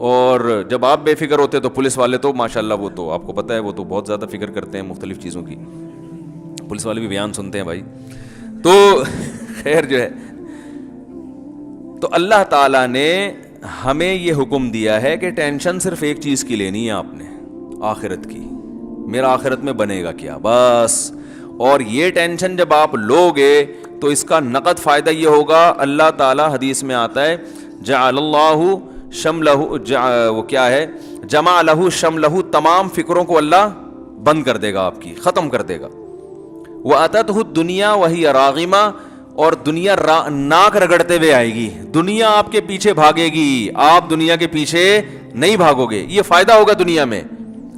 اور جب آپ بے فکر ہوتے تو پولیس والے تو ماشاءاللہ وہ تو آپ کو پتہ ہے وہ تو بہت زیادہ فکر کرتے ہیں مختلف چیزوں کی. پولیس والے بھی بیان سنتے ہیں بھائی. تو خیر جو ہے, تو اللہ تعالیٰ نے ہمیں یہ حکم دیا ہے کہ ٹینشن صرف ایک چیز کی لینی ہے آپ نے, آخرت کی. میرا آخرت میں بنے گا کیا, بس. اور یہ ٹینشن جب آپ لوگے تو اس کا نقد فائدہ یہ ہوگا, اللہ تعالیٰ حدیث میں آتا ہے جعل اللہ شملہ, وہ کیا ہے, جمع لہ شملہ, تمام فکروں کو اللہ بند کر دے گا آپ کی, ختم کر دے گا. وَأَتَتْهُ الدُّنْيَا وَهِيَ رَاغِمَةٌ, اور دنیا ناک رگڑتے ہوئے آئے گی. دنیا آپ کے پیچھے بھاگے گی, آپ دنیا کے پیچھے نہیں بھاگو گے. یہ فائدہ ہوگا دنیا میں,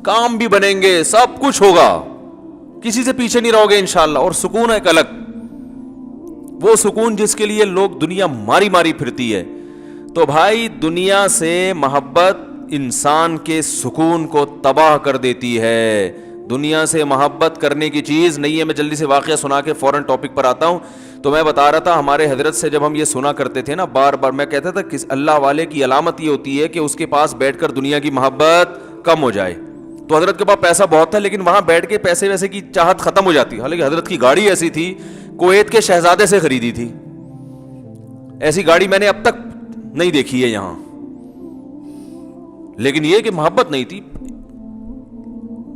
کام بھی بنیں گے, سب کچھ ہوگا, کسی سے پیچھے نہیں رہو گے انشاءاللہ. اور سکون ایک الگ, وہ سکون جس کے لیے لوگ دنیا ماری ماری پھرتی ہے. تو بھائی دنیا سے محبت انسان کے سکون کو تباہ کر دیتی ہے. دنیا سے محبت کرنے کی چیز نہیں ہے. میں جلدی سے واقعہ سنا کے فوراً ٹاپک پر آتا ہوں. تو میں بتا رہا تھا ہمارے حضرت سے جب ہم یہ سنا کرتے تھے نا بار بار, میں کہتا تھا کہ اللہ والے کی علامت یہ ہوتی ہے کہ اس کے پاس بیٹھ کر دنیا کی محبت کم ہو جائے. تو حضرت کے پاس پیسہ بہت تھا لیکن وہاں بیٹھ کے پیسے ویسے کی چاہت ختم ہو جاتی. حالانکہ حضرت کی گاڑی ایسی تھی, کویت کے شہزادے سے خریدی تھی. ایسی گاڑی میں نے اب تک نہیں دیکھی ہے یہاں. لیکن یہ کہ محبت نہیں تھی.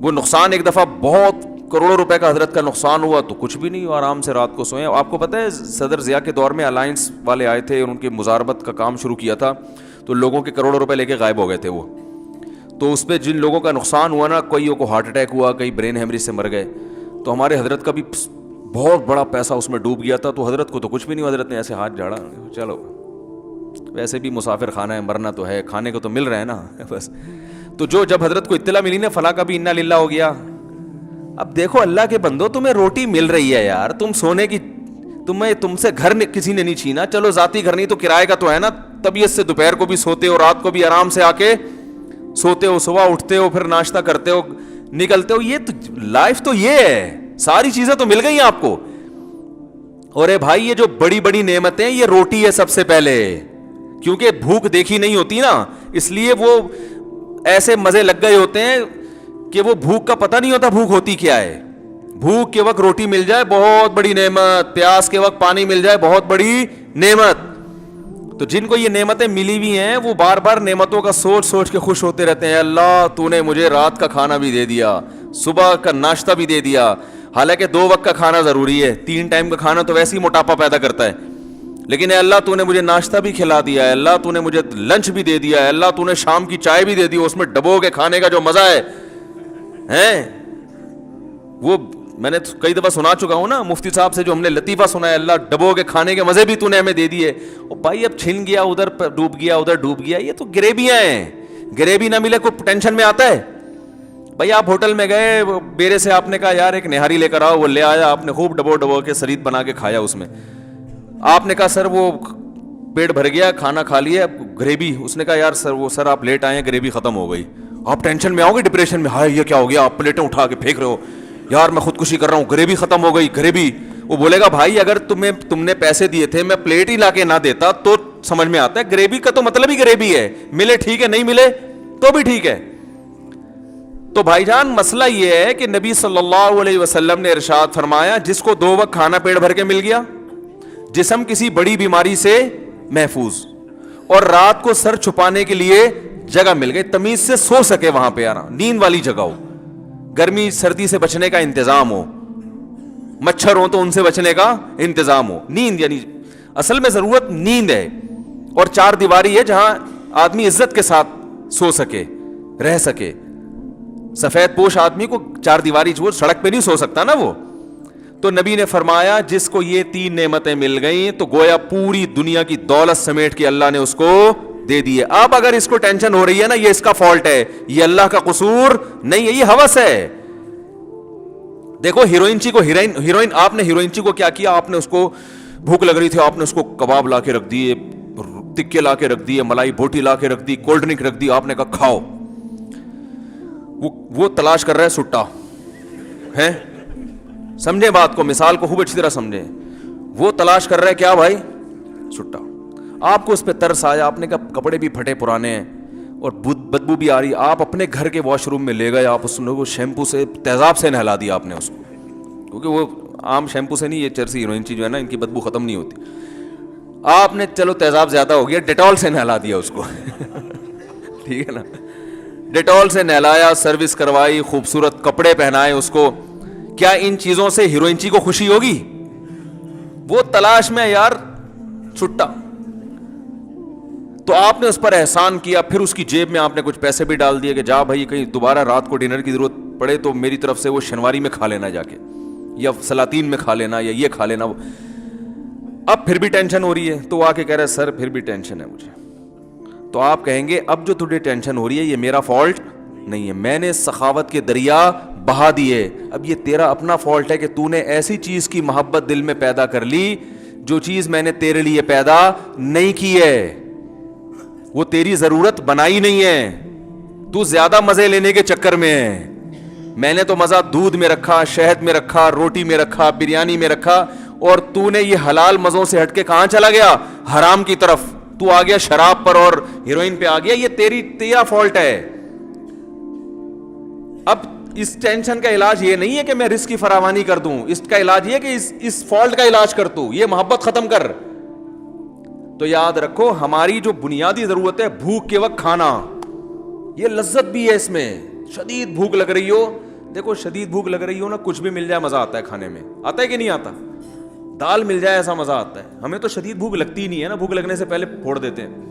وہ نقصان ایک دفعہ بہت کروڑوں روپے کا حضرت کا نقصان ہوا تو کچھ بھی نہیں, آرام سے رات کو سوئے. آپ کو پتہ ہے صدر ضیاء کے دور میں الائنس والے آئے تھے اور ان کے مزاربت کا کام شروع کیا تھا, تو لوگوں کے کروڑوں روپے لے کے غائب ہو گئے تھے وہ. تو اس پہ جن لوگوں کا نقصان ہوا نا, کوئیوں کو ہارٹ اٹیک ہوا, کئی برین ہیمریج سے مر گئے. تو ہمارے حضرت کا بھی بہت بڑا پیسہ اس میں ڈوب گیا تھا. تو حضرت کو تو کچھ بھی نہیں, حضرت نے ایسے ہاتھ جھاڑا, چلو ویسے بھی مسافر خانہ ہے, مرنا تو ہے, کھانے کو تو مل رہا ہے نا بس. تو جب حضرت کو اطلاع ملی نا فلاں کا بھی انا للہ ہو گیا. اب دیکھو اللہ کے بندو, تمہیں روٹی مل رہی ہے یار, تم سونے کی, تم سے گھر کسی نے نہیں چھینا. چلو ذاتی گھر نہیں تو کرائے کا تو ہے نا. طبیعت سے دوپہر کو بھی سوتے ہو, رات کو بھی آرام سے آ کے سوتے ہو, صبح اٹھتے ہو, پھر ناشتہ کرتے ہو, نکلتے ہو. یہ تو لائف تو یہ ہے, ساری چیزیں تو مل گئی آپ کو. اور اے بھائی یہ جو بڑی بڑی نعمتیں, یہ روٹی ہے سب سے پہلے, کیونکہ بھوک دیکھی نہیں ہوتی نا, اس لیے وہ ایسے مزے لگ گئے ہوتے ہیں کہ وہ بھوک کا پتہ نہیں ہوتا بھوک ہوتی کیا ہے. بھوک کے وقت روٹی مل جائے بہت بڑی نعمت, پیاس کے وقت پانی مل جائے بہت بڑی نعمت. تو جن کو یہ نعمتیں ملی ہوئی ہیں وہ بار بار نعمتوں کا سوچ سوچ کے خوش ہوتے رہتے ہیں. اللہ تو نے مجھے رات کا کھانا بھی دے دیا, صبح کا ناشتہ بھی دے دیا. حالانکہ 2 وقت کا کھانا ضروری ہے, 3 ٹائم کا کھانا تو ویسے ہی موٹاپا پیدا کرتا ہے. لیکن اے اللہ تو نے مجھے ناشتہ بھی کھلا دیا ہے, اللہ تو نے مجھے لنچ بھی دے دیا ہے, اللہ تو نے شام کی چائے بھی دے دی, اس میں ڈبو کے کھانے کا جو مزہ ہے وہ میں نے کئی دفعہ سنا چکا ہوں نا مفتی صاحب سے, جو ہم نے لطیفہ سنا ہے, اللہ ڈبو کے کھانے کے مزے بھی تو نے ہمیں دے دیے. اور بھائی اب چھن گیا, ادھر ڈوب گیا, ادھر ڈوب گیا, یہ تو گریبیاں ہیں. گریبی نہ ملے کوئی ٹینشن میں آتا ہے. بھائی آپ ہوٹل میں گئے, بیرے سے آپ نے کہا یار ایک نہاری لے کر آؤ, وہ لے آیا, آپ نے خوب ڈبو کے سرید بنا کے کھایا. اس میں آپ نے کہا سر وہ پیٹ بھر گیا, کھانا کھا لیا, گریبی. اس نے کہا یار سر آپ لیٹ آئے ہیں, گریبی ختم ہو گئی. آپ ٹینشن میں آؤ گے, ڈپریشن میں, ہائے یہ کیا ہو گیا, آپ پلیٹیں اٹھا کے پھینک رہے ہو, یار میں خودکشی کر رہا ہوں, گریبی ختم ہو گئی, گریبی. وہ بولے گا بھائی اگر تم نے پیسے دیے تھے, میں پلیٹ ہی لا کے نہ دیتا تو سمجھ میں آتا ہے. گریبی کا تو مطلب ہی گریبی ہے, ملے ٹھیک ہے, نہیں ملے تو بھی ٹھیک ہے. تو بھائی جان مسئلہ یہ ہے کہ نبی صلی اللہ علیہ وسلم نے ارشاد فرمایا, جس کو 2 وقت کھانا پیٹ بھر کے مل گیا, جسم کسی بڑی بیماری سے محفوظ, اور رات کو سر چھپانے کے لیے جگہ مل گئی, تمیز سے سو سکے وہاں پہ, آنا نیند والی جگہ ہو, گرمی سردی سے بچنے کا انتظام ہو, مچھر ہو تو ان سے بچنے کا انتظام ہو. نیند یعنی اصل میں ضرورت نیند ہے, اور 4 دیواری ہے جہاں آدمی عزت کے ساتھ سو سکے, رہ سکے. سفید پوش آدمی کو 4 دیواری وہ سڑک پہ نہیں سو سکتا نا وہ. تو نبی نے فرمایا جس کو یہ 3 نعمتیں مل گئیں تو گویا پوری دنیا کی دولت سمیٹ کے اللہ نے اس کو دے دی ہے. اب اگر اس کو ٹینشن ہو رہی ہے نا, یہ اس کا فالٹ ہے, یہ اللہ کا قصور نہیں ہے, یہ ہوس ہے. دیکھو ہیروئن آپ نے ہیروئن کو کیا کیا, آپ نے اس کو بھوک لگ رہی تھی, آپ نے اس کو کباب لا کے رکھ دیے, ٹکے لا کے رکھ دیے, ملائی بوٹی لا کے رکھ دی, کولڈ ڈرنک رکھ دی, آپ نے کہا کھاؤ. وہ تلاش کر رہا ہے سٹا ہے, سمجھے بات کو, مثال کو خوب اچھی طرح سمجھے. وہ تلاش کر رہا ہے کیا بھائی, سٹا. آپ کو اس پہ ترس آیا, آپ نے کہا کپڑے بھی پھٹے پرانے ہیں, اور بدبو بھی آ رہی, آپ اپنے گھر کے واش روم میں لے گئے, آپ اس کو شیمپو سے تیزاب سے نہلا دیا آپ نے اس کو, کیونکہ وہ عام شیمپو سے نہیں, یہ چرسی ہیروئن جو ہے نا ان کی بدبو ختم نہیں ہوتی, آپ نے چلو تیزاب زیادہ ہو گیا, ڈیٹول سے نہلا دیا اس کو ٹھیک ہے نا, ڈیٹول سے نہلایا, سروس کروائی, خوبصورت کپڑے پہنائے اس کو. کیا ان چیزوں سے ہیروئنچی کو خوشی ہوگی؟ وہ تلاش میں یار چھٹا. تو آپ نے اس پر احسان کیا, پھر اس کی جیب میں آپ نے کچھ پیسے بھی ڈال دیے کہ جا بھائی کہیں دوبارہ رات کو ڈنر کی ضرورت پڑے تو میری طرف سے وہ شنواری میں کھا لینا جا کے, یا سلاطین میں کھا لینا, یا یہ کھا لینا. اب پھر بھی ٹینشن ہو رہی ہے, تو آ کے کہہ رہے سر پھر بھی ٹینشن ہے مجھے. تو آپ کہیں گے اب جو تجھے ٹینشن ہو رہی ہے یہ میرا فالٹ نہیں ہے, میں نے سخاوت کے دریا بہا دیے, اب یہ تیرا اپنا فالٹ ہے کہ تو نے ایسی چیز کی محبت دل میں پیدا کر لی جو چیز میں نے تیرے لیے پیدا نہیں کی ہے, وہ تیری ضرورت بنائی نہیں ہے, تو زیادہ مزے لینے کے چکر میں ہے. میں نے تو مزہ دودھ میں رکھا, شہد میں رکھا, روٹی میں رکھا, بریانی میں رکھا, اور تو نے یہ حلال مزوں سے ہٹ کے کہاں چلا گیا؟ حرام کی طرف. تو آ گیا شراب پر اور ہیروئن پہ آ گیا, یہ تیرا فالٹ ہے. اب اس ٹینشن کا علاج یہ نہیں ہے کہ میں رزق کی فراوانی کر دوں, اس کا علاج یہ کہ اس فالٹ کا علاج کر تو, یہ محبت ختم کر. تو یاد رکھو ہماری جو بنیادی ضرورت ہے بھوک کے وقت کھانا, یہ لذت بھی ہے اس میں. شدید بھوک لگ رہی ہو, دیکھو شدید بھوک لگ رہی ہو نا, کچھ بھی مل جائے مزہ آتا ہے کھانے میں, آتا ہے کہ نہیں آتا؟ دال مل جائے ایسا مزہ آتا ہے. ہمیں تو شدید بھوک لگتی ہی نہیں ہے نا, بھوک لگنے سے پہلے پھوڑ دیتے ہیں.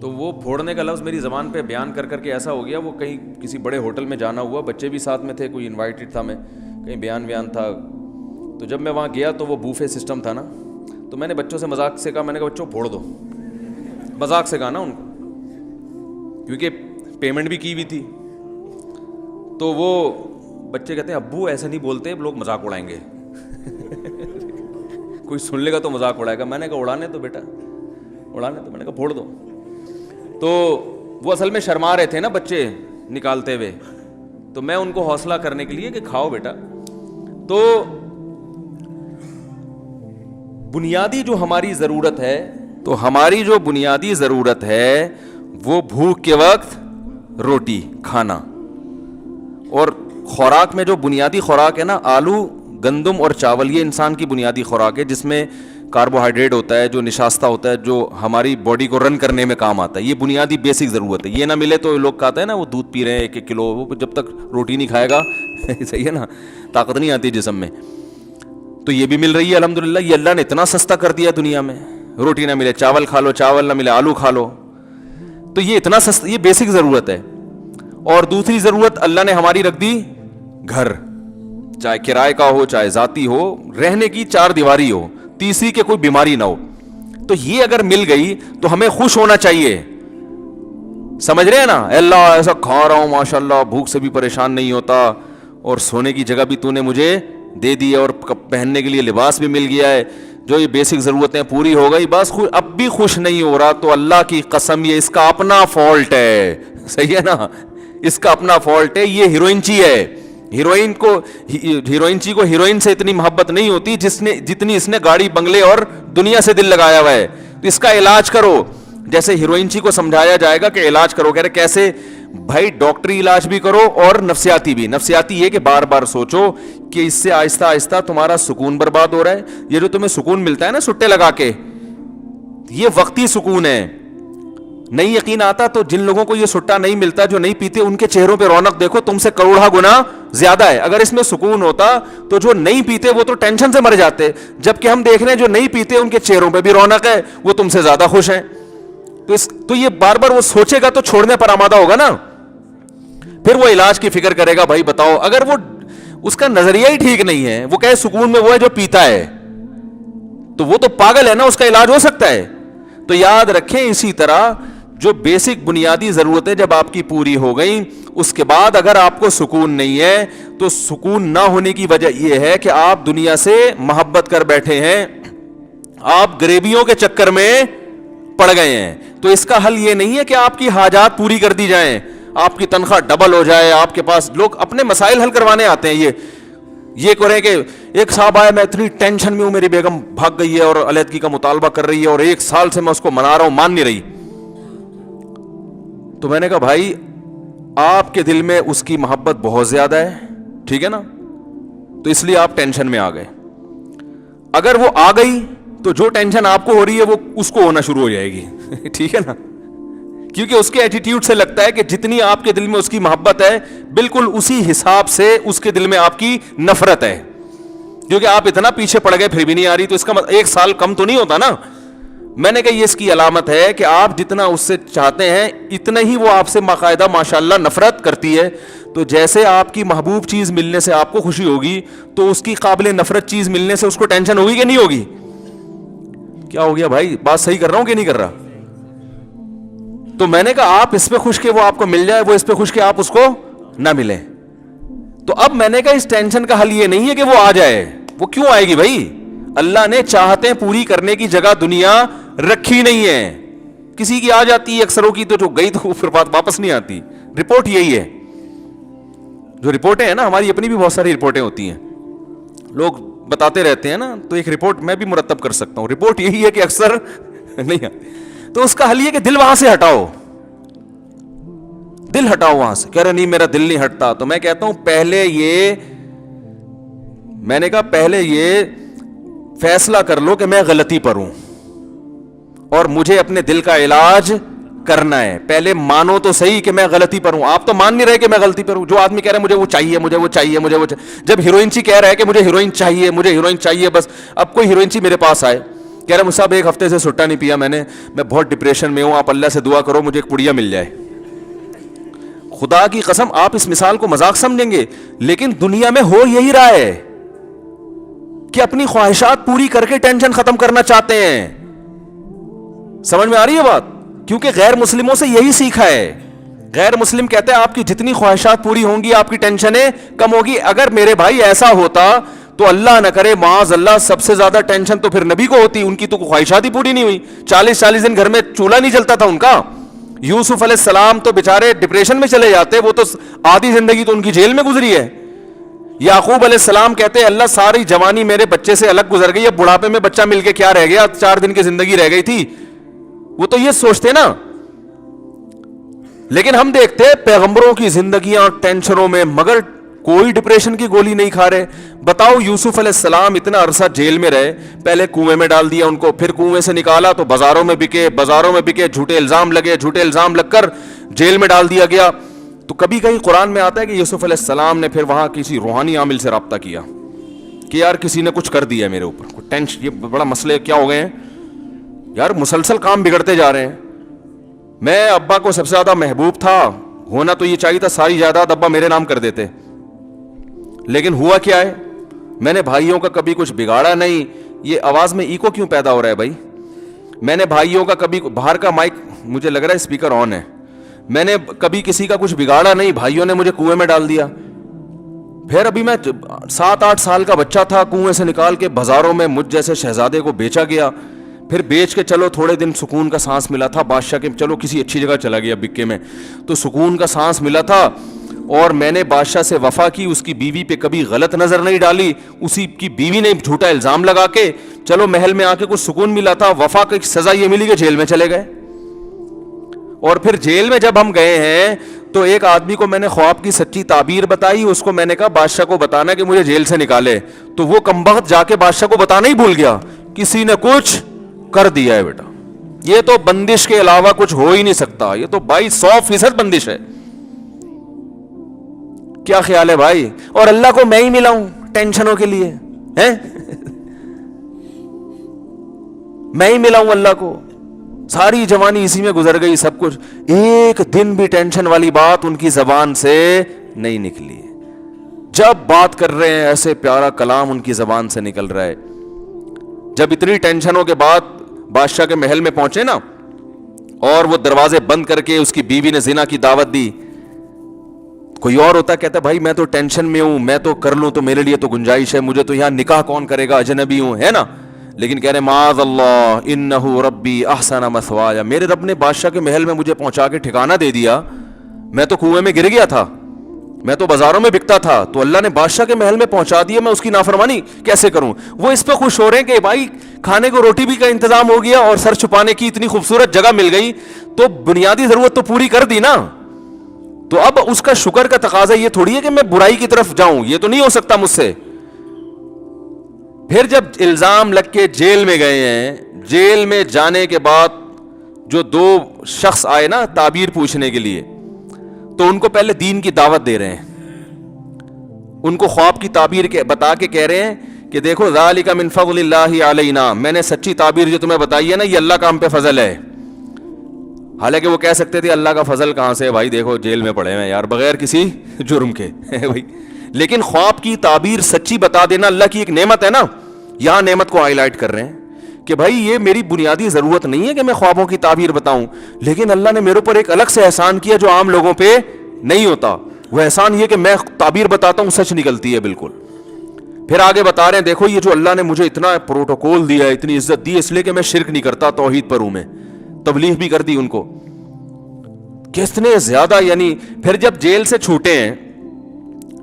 تو وہ پھوڑنے کا لفظ میری زبان پہ بیان کر کر کے ایسا ہو گیا, وہ کہیں کسی بڑے ہوٹل میں جانا ہوا, بچے بھی ساتھ میں تھے, کوئی انوائٹڈ تھا, میں کہیں بیان تھا. تو جب میں وہاں گیا تو وہ بوفے سسٹم تھا نا, تو میں نے بچوں سے مذاق سے کہا, میں نے کہا بچوں پھوڑ دو, مذاق سے کہا نا ان کو, کیونکہ پیمنٹ بھی کی ہوئی تھی. تو وہ بچے کہتے ہیں ابو ایسے نہیں بولتے, لوگ مذاق اڑائیں گے کوئی سن لے گا تو مذاق اڑائے گا. میں نے کہا اڑانے تو بیٹا, اڑانے تو. میں نے کہا پھوڑ دو. تو وہ اصل میں شرما رہے تھے نا بچے نکالتے ہوئے, تو میں ان کو حوصلہ کرنے کے لیے کہ کھاؤ بیٹا. تو بنیادی جو ہماری ضرورت ہے, تو ہماری جو بنیادی ضرورت ہے وہ بھوک کے وقت روٹی کھانا. اور خوراک میں جو بنیادی خوراک ہے نا, آلو, گندم اور چاول, یہ انسان کی بنیادی خوراک ہے جس میں کاربوہائیڈریٹ ہوتا ہے, جو نشاستہ ہوتا ہے, جو ہماری باڈی کو رن کرنے میں کام آتا ہے. یہ بنیادی بیسک ضرورت ہے. یہ نہ ملے تو لوگ کہتے ہیں نا وہ دودھ پی رہے ہیں 1 کلو, وہ جب تک روٹی نہیں کھائے گا صحیح ہے نا, طاقت نہیں آتی جسم میں. تو یہ بھی مل رہی ہے الحمدللہ. یہ اللہ نے اتنا سستا کر دیا دنیا میں, روٹی نہ ملے چاول کھا لو, چاول نہ ملے آلو کھا لو. تو یہ اتنا سستا, یہ بیسک ضرورت ہے. اور دوسری ضرورت اللہ نے ہماری رکھ دی گھر, چاہے کرائے کا ہو چاہے ذاتی ہو, رہنے کی 4 دیواری ہو, تیسری کے کوئی بیماری نہ ہو. تو یہ اگر مل گئی تو ہمیں خوش ہونا چاہیے. سمجھ رہے ہیں نا, اللہ ایسا کھا رہا ہوں ماشاءاللہ, بھوک سے بھی پریشان نہیں ہوتا, اور سونے کی جگہ بھی تو نے مجھے دے دی, اور پہننے کے لیے لباس بھی مل گیا ہے, جو یہ بیسک ضرورتیں پوری ہو گئی, بس اب بھی خوش نہیں ہو رہا, تو اللہ کی قسم یہ اس کا اپنا فالٹ ہے. صحیح ہے نا, اس کا اپنا فالٹ ہے. یہ ہیروئنچی ہے. ہیروئنچی کو ہیروئن سے اتنی محبت نہیں ہوتی جتنی اس نے گاڑی بنگلے اور دنیا سے دل لگایا ہوا ہے. تو اس کا علاج کرو, جیسے ہیروئنچی کو سمجھایا جائے گا کہ علاج کرو. کہہ رہے کیسے بھائی؟ ڈاکٹری علاج بھی کرو اور نفسیاتی بھی. نفسیاتی یہ کہ بار بار سوچو کہ اس سے آہستہ آہستہ تمہارا سکون برباد ہو رہا ہے. یہ جو تمہیں سکون ملتا ہے نا سٹے لگا کے, یہ وقتی سکون ہے. نہیں یقین آتا تو جن لوگوں کو یہ سٹا نہیں ملتا, جو نہیں پیتے, ان کے چہروں پہ رونق دیکھو, تم سے کروڑا گنا زیادہ ہے. اگر اس میں سکون ہوتا تو جو نہیں پیتے وہ تو ٹینشن سے مر جاتے, جبکہ ہم دیکھ رہے ہیں جو نہیں پیتے ان کے چہروں پہ بھی رونق ہے, وہ تم سے زیادہ خوش ہیں. تو یہ بار بار وہ سوچے گا تو چھوڑنے پر آمادہ ہوگا نا, پھر وہ علاج کی فکر کرے گا. بھائی بتاؤ, اگر وہ اس کا نظریہ ہی ٹھیک نہیں ہے, وہ کہے سکون میں وہ ہے جو پیتا ہے, تو وہ تو پاگل ہے نا, اس کا علاج ہو سکتا ہے. تو یاد رکھیں, اسی طرح جو بیسک بنیادی ضرورتیں جب آپ کی پوری ہو گئیں, اس کے بعد اگر آپ کو سکون نہیں ہے, تو سکون نہ ہونے کی وجہ یہ ہے کہ آپ دنیا سے محبت کر بیٹھے ہیں, آپ غریبیوں کے چکر میں پڑ گئے ہیں. تو اس کا حل یہ نہیں ہے کہ آپ کی حاجات پوری کر دی جائیں, آپ کی تنخواہ ڈبل ہو جائے. آپ کے پاس لوگ اپنے مسائل حل کروانے آتے ہیں, یہ کریں کہ ایک صاحب آیا, میں اتنی ٹینشن میں ہوں, میری بیگم بھاگ گئی ہے اور علیحدگی کا مطالبہ کر رہی ہے, اور 1 سال سے میں اس کو منا رہا ہوں, مان نہیں رہی. تو میں نے کہا بھائی آپ کے دل میں اس کی محبت بہت زیادہ ہے, ٹھیک ہے نا, تو اس لیے آپ ٹینشن میں آ گئے. اگر وہ آ گئی تو جو ٹینشن آپ کو ہو رہی ہے وہ اس کو ہونا شروع ہو جائے گی. ٹھیک ہے نا, کیونکہ اس کے ایٹیٹیوڈ سے لگتا ہے کہ جتنی آپ کے دل میں اس کی محبت ہے بالکل اسی حساب سے اس کے دل میں آپ کی نفرت ہے. کیونکہ آپ اتنا پیچھے پڑ گئے پھر بھی نہیں آ رہی, تو اس کا مطلب 1 سال کم تو نہیں ہوتا نا. میں نے کہا یہ اس کی علامت ہے کہ آپ جتنا اس سے چاہتے ہیں اتنا ہی وہ آپ سے باقاعدہ ماشاءاللہ نفرت کرتی ہے. تو جیسے آپ کی محبوب چیز ملنے سے آپ کو خوشی ہوگی تو اس کی قابل نفرت چیز ملنے سے اس کو ٹینشن ہوگی کہ نہیں ہوگی؟ کیا ہو گیا بھائی, بات صحیح کر رہا ہوں کہ نہیں کر رہا؟ تو میں نے کہا آپ اس پہ خوش کہ وہ آپ کو مل جائے, وہ اس پہ خوش کہ آپ اس کو نہ ملیں. تو اب میں نے کہا اس ٹینشن کا حل یہ نہیں ہے کہ وہ آ جائے. وہ کیوں آئے گی بھائی؟ اللہ نے چاہتے پوری کرنے کی جگہ دنیا رکھی نہیں ہے. کسی کی آ جاتی ہے, اکثروں کی تو جو گئی تو پھر بات واپس نہیں آتی. رپورٹ یہی ہے. جو رپورٹیں ہیں نا, ہماری اپنی بھی بہت ساری رپورٹیں ہوتی ہیں, لوگ بتاتے رہتے ہیں نا, تو ایک رپورٹ میں بھی مرتب کر سکتا ہوں. رپورٹ یہی ہے کہ اکثر نہیں آتی. تو اس کا حل یہ کہ دل وہاں سے ہٹاؤ, دل ہٹاؤ وہاں سے. کہہ رہے نہیں میرا دل نہیں ہٹتا. تو میں کہتا ہوں میں نے کہا پہلے یہ فیصلہ کر لو کہ میں غلطی پر ہوں اور مجھے اپنے دل کا علاج کرنا ہے. پہلے مانو تو صحیح کہ میں غلطی پر ہوں. آپ تو مان نہیں رہے کہ میں غلطی پر ہوں. جو آدمی کہہ رہا ہے مجھے وہ چاہیے, مجھے وہ چاہیے, مجھے وہ چاہیے. جب ہیروئن چی کہہ رہا ہے کہ مجھے ہیروئن چاہیے, مجھے ہیروئن چاہیے بس. اب کوئی ہیروئن چی میرے پاس آئے, کہہ رہا مجھ صاحب 1 ہفتے سے سٹا نہیں پیا میں بہت ڈپریشن میں ہوں, آپ اللہ سے دعا کرو مجھے ایک پڑیا مل جائے. خدا کی قسم آپ اس مثال کو مذاق سمجھیں گے, لیکن دنیا میں ہو یہی رہا ہے کہ اپنی خواہشات پوری کر کے ٹینشن ختم کرنا چاہتے ہیں. سمجھ میں آ رہی ہے بات؟ کیونکہ غیر مسلموں سے یہی سیکھا ہے. غیر مسلم کہتے ہیں آپ کی جتنی خواہشات پوری ہوں گی آپ کی ٹینشنیں کم ہوگی. اگر میرے بھائی ایسا ہوتا تو اللہ نہ کرے معاذ اللہ سب سے زیادہ ٹینشن تو پھر نبی کو ہوتی. ان کی تو خواہشات ہی پوری نہیں ہوئی. 40 دن گھر میں چولہا نہیں جلتا تھا ان کا. یوسف علیہ السلام تو بےچارے ڈپریشن میں چلے جاتے, وہ تو آدھی زندگی تو ان کی جیل میں گزری ہے. یعقوب علیہ السلام کہتے ہیں اللہ ساری جوانی میرے بچے سے الگ گزر گئی, اب بڑھاپے میں بچہ مل کے کیا رہ گیا, 4 دن کی زندگی رہ گئی تھی. وہ تو یہ سوچتے نا. لیکن ہم دیکھتے پیغمبروں کی زندگیاں ٹینشنوں میں, مگر کوئی ڈپریشن کی گولی نہیں کھا رہے. بتاؤ یوسف علیہ السلام اتنا عرصہ جیل میں رہے, پہلے کنویں میں ڈال دیا ان کو, پھر کنویں سے نکالا تو بازاروں میں بکے, جھوٹے الزام لگ کر جیل میں ڈال دیا گیا. تو کبھی کہیں قرآن میں آتا ہے کہ یوسف علیہ السلام نے پھر وہاں کسی روحانی عامل سے رابطہ کیا کہ یار کسی نے کچھ کر دیا میرے اوپر, ٹینشن, یہ بڑا مسئلے کیا ہو گئے ہیں یار, مسلسل کام بگڑتے جا رہے ہیں. میں ابا کو سب سے زیادہ محبوب تھا, ہونا تو یہ چاہیے تھا ساری جائیداد ابا میرے نام کر دیتے, لیکن ہوا کیا ہے, میں نے بھائیوں کا کبھی کچھ بگاڑا نہیں. یہ آواز میں ایکو کیوں پیدا ہو رہا ہے بھائی؟ میں نے بھائیوں کا کبھی, باہر کا مائک مجھے لگ رہا ہے اسپیکر آن ہے, میں نے کبھی کسی کا کچھ بگاڑا نہیں. بھائیوں نے مجھے کنویں میں ڈال دیا. پھر ابھی میں 7-8 سال کا بچہ تھا, کنویں سے نکال کے بازاروں میں مجھ جیسے شہزادے کو بیچا گیا. پھر بیچ کے چلو تھوڑے دن سکون کا سانس ملا تھا بادشاہ کے, چلو کسی اچھی جگہ چلا گیا بکے میں, تو سکون کا سانس ملا تھا. اور میں نے بادشاہ سے وفا کی, اس کی بیوی پہ کبھی غلط نظر نہیں ڈالی, اسی کی بیوی نے جھوٹا الزام لگا کے چلو محل میں آ کے کچھ سکون ملا تھا. وفا کی سزا یہ ملی کہ جیل میں چلے گئے. اور پھر جیل میں جب ہم گئے ہیں تو ایک آدمی کو میں نے خواب کی سچی تعبیر بتائی, اس کو میں نے کہا بادشاہ کو بتانا کہ مجھے جیل سے نکالے, تو وہ کمبخت جا کے بادشاہ کو بتانا ہی بھول گیا, کسی نے کچھ کر دیا ہے بیٹا. یہ تو بندش کے علاوہ کچھ ہو ہی نہیں سکتا, یہ تو بھائی 100% بندش ہے. کیا خیال ہے بھائی؟ اور اللہ کو میں ہی ملا ہوں ٹینشنوں کے لیے, میں ہی ملا ہوں اللہ کو, ساری جوانی اسی میں گزر گئی, سب کچھ. ایک دن بھی ٹینشن والی بات ان کی زبان سے نہیں نکلی. جب بات کر رہے ہیں ایسے پیارا کلام ان کی زبان سے نکل رہا ہے. جب اتنی ٹینشنوں کے بعد بادشاہ کے محل میں پہنچے نا, اور وہ دروازے بند کر کے اس کی بیوی نے زنا کی دعوت دی. کوئی اور ہوتا کہتا بھائی میں تو ٹینشن میں ہوں, میں تو کر لوں تو میرے لیے تو گنجائش ہے, مجھے تو یہاں نکاح کون کرے گا, اجنبی ہوں, ہے نا. لیکن کہہ رہے معاذ اللہ انہ ربی احسن مثوایا, میرے رب نے بادشاہ کے محل میں مجھے پہنچا کے ٹھکانہ دے دیا. میں تو کنویں میں گر گیا تھا, میں تو بازاروں میں بکتا تھا, تو اللہ نے بادشاہ کے محل میں پہنچا دیا, میں اس کی نافرمانی کیسے کروں؟ وہ اس پہ خوش ہو رہے ہیں کہ بھائی کھانے کو روٹی بھی کا انتظام ہو گیا اور سر چھپانے کی اتنی خوبصورت جگہ مل گئی, تو بنیادی ضرورت تو پوری کر دی نا. تو اب اس کا شکر کا تقاضا یہ تھوڑی ہے کہ میں برائی کی طرف جاؤں, یہ تو نہیں ہو سکتا مجھ سے. پھر جب الزام لگ کے جیل میں گئے ہیں, جیل میں جانے کے بعد جو 2 شخص آئے نا تعبیر پوچھنے کے لیے, تو ان کو پہلے دین کی دعوت دے رہے ہیں, ان کو خواب کی تعبیر کے بتا کے کہہ رہے ہیں کہ دیکھو ذالک من فضل اللہ علینا, میں نے سچی تعبیر جو تمہیں بتائی ہے نا یہ اللہ کا ہم پہ فضل ہے. حالانکہ وہ کہہ سکتے تھے اللہ کا فضل کہاں سے بھائی, دیکھو جیل میں پڑے ہیں یار بغیر کسی جرم کے بھائی. لیکن خواب کی تعبیر سچی بتا دینا اللہ کی ایک نعمت ہے نا, یہاں نعمت کو ہائی لائٹ کر رہے ہیں کہ بھائی یہ میری بنیادی ضرورت نہیں ہے کہ میں خوابوں کی تعبیر بتاؤں, لیکن اللہ نے میرے اوپر ایک الگ سے احسان کیا جو عام لوگوں پہ نہیں ہوتا. وہ احسان یہ کہ میں تعبیر بتاتا ہوں سچ نکلتی ہے بالکل. پھر آگے بتا رہے ہیں دیکھو یہ جو اللہ نے مجھے اتنا پروٹوکول دیا ہے, اتنی عزت دی, اس لیے کہ میں شرک نہیں کرتا, توحید پر ہوں, میں تبلیغ بھی کر دی ان کو. کتنے زیادہ, یعنی پھر جب جیل سے چھوٹے ہیں,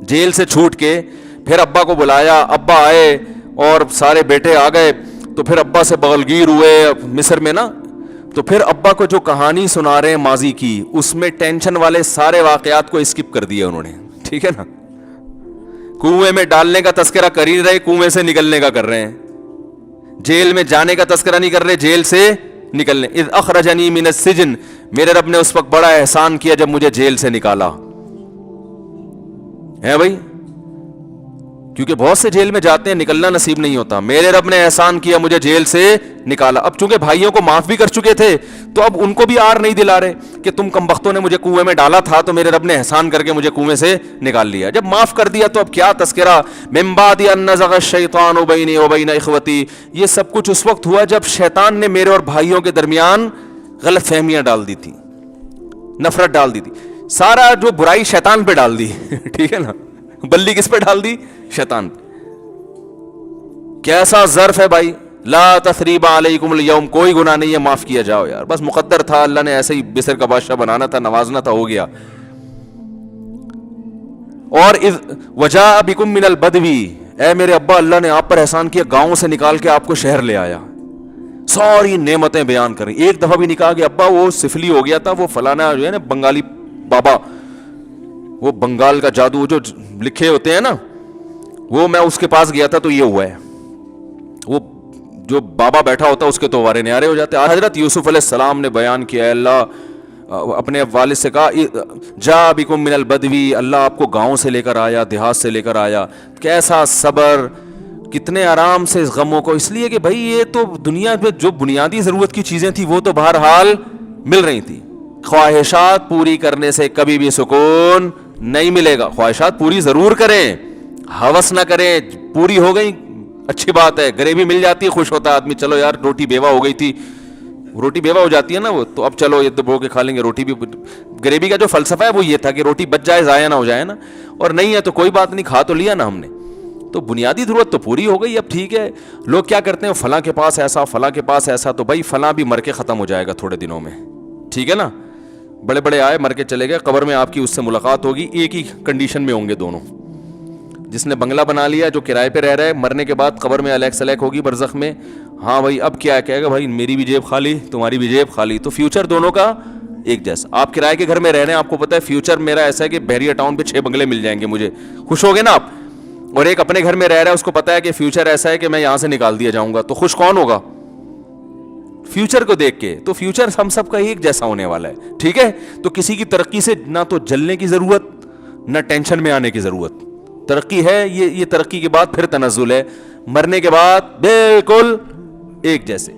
جیل سے چھوٹ کے پھر ابا کو بلایا, ابا آئے اور سارے بیٹے آ گئے, تو پھر ابا سے بغلگیر ہوئے مصر میں نا. تو پھر ابا کو جو کہانی سنا رہے ہیں ماضی کی, اس میں ٹینشن والے سارے واقعات کو اسکپ کر دیا انہوں نے, ٹھیک ہے نا. کنویں میں ڈالنے کا تذکرہ کر ہی رہے, کنویں سے نکلنے کا کر رہے ہیں. جیل میں جانے کا تذکرہ نہیں کر رہے, جیل سے نکلنے. اذ اخرجنی من السجن, میرے رب نے اس وقت بڑا احسان کیا جب مجھے جیل سے نکالا ہے بھائی, کیونکہ بہت سے جیل میں جاتے ہیں نکلنا نصیب نہیں ہوتا. میرے رب نے احسان کیا مجھے جیل سے نکالا. اب چونکہ بھائیوں کو معاف بھی کر چکے تھے تو اب ان کو بھی آر نہیں دلا رہے کہ تم کمبختوں نے مجھے کنویں میں ڈالا تھا تو میرے رب نے احسان کر کے مجھے کنویں سے نکال لیا. جب معاف کر دیا تو اب کیا تذکرہ, من بعد ان نزغ الشیطان بینی وبین اخوتی. یہ سب کچھ اس وقت ہوا جب شیطان نے میرے اور بھائیوں کے درمیان غلط فہمیاں ڈال دی تھی, نفرت ڈال دی تھی. سارا جو برائی شیطان پہ ڈال دی, ٹھیک ہے نا, بلی کس پہ ڈال دی, شیطان پہ. کیسا ظرف ہے بھائی, لا تثریب علیکم اليوم, کوئی گناہ نہیں ہے, معاف کیا جاؤ یار, بس مقدر تھا, اللہ نے ایسے ہی مصر کا بادشاہ بنانا تھا, نوازنا تھا, ہو گیا. اور اذ وجاء بکم من البدوی, اے میرے ابا اللہ نے آپ پر احسان کیا, گاؤں سے نکال کے آپ کو شہر لے آیا. ساری نعمتیں بیان کریں. ایک دفعہ بھی نہیں کہا کہ ابا وہ سفلی ہو گیا تھا, وہ فلانا جو ہے نا بنگالی بابا, وہ بنگال کا جادو جو لکھے ہوتے ہیں نا, وہ میں اس کے پاس گیا تھا تو یہ ہوا ہے. وہ جو بابا بیٹھا ہوتا اس کے تو وارے نیارے ہو جاتے. حضرت یوسف علیہ السلام نے بیان کیا, اللہ اپنے والد سے کہا جا بکم من البدوی, اللہ آپ کو گاؤں سے لے کر آیا, دیہات سے لے کر آیا. کیسا صبر, کتنے آرام سے اس غموں کو, اس لیے کہ بھائی یہ تو دنیا میں جو بنیادی ضرورت کی چیزیں تھیں وہ تو بہرحال مل رہی تھی. خواہشات پوری کرنے سے کبھی بھی سکون نہیں ملے گا. خواہشات پوری ضرور کریں, ہوس نہ کریں, پوری ہو گئی اچھی بات ہے, گریوی مل جاتی ہے خوش ہوتا ہے آدمی, چلو یار روٹی بیوہ ہو گئی تھی, روٹی بیوہ ہو جاتی ہے نا وہ, تو اب چلو یہ دبو کے کھا لیں گے روٹی بھی. گریوی کا جو فلسفہ ہے وہ یہ تھا کہ روٹی بچ جائے, ضائع نہ ہو جائے نا, اور نہیں ہے تو کوئی بات نہیں, کھا تو لیا نا ہم نے, تو بنیادی ضرورت تو پوری ہو گئی. اب ٹھیک ہے, لوگ کیا کرتے ہیں, فلاں کے پاس ایسا, فلاں کے پاس ایسا, تو بھائی فلاں بھی مر کے ختم ہو جائے گا تھوڑے دنوں میں, ٹھیک ہے نا. بڑے بڑے آئے مر کے چلے گئے, قبر میں آپ کی اس سے ملاقات ہوگی, ایک ہی کنڈیشن میں ہوں گے دونوں. جس نے بنگلہ بنا لیا, جو کرائے پہ رہ رہا ہے, مرنے کے بعد قبر میں الیک سلیک ہوگی برزخ میں, ہاں بھائی اب کیا کہے گا, بھائی میری بھی جیب خالی, تمہاری بھی جیب خالی. تو فیوچر دونوں کا ایک جیسا. آپ کرائے کے گھر میں رہ رہے ہیں, آپ کو پتا ہے فیوچر میرا ایسا ہے کہ بحریہ ٹاؤن پہ 6 بنگلے مل جائیں گے مجھے, خوش ہو گے نا آپ. اور ایک اپنے گھر میں رہ رہا ہے, اس کو پتا ہے کہ فیوچر ایسا ہے کہ میں یہاں سے نکال دیا جاؤں گا, تو خوش کون ہوگا فیوچر کو دیکھ کے. تو فیوچر ہم سب کا ایک جیسا ہونے والا ہے, ٹھیک ہے. تو کسی کی ترقی سے نہ تو جلنے کی ضرورت, نہ ٹینشن میں آنے کی ضرورت. ترقی ہے یہ ترقی کے بعد پھر تنزل ہے, مرنے کے بعد بالکل ایک جیسے.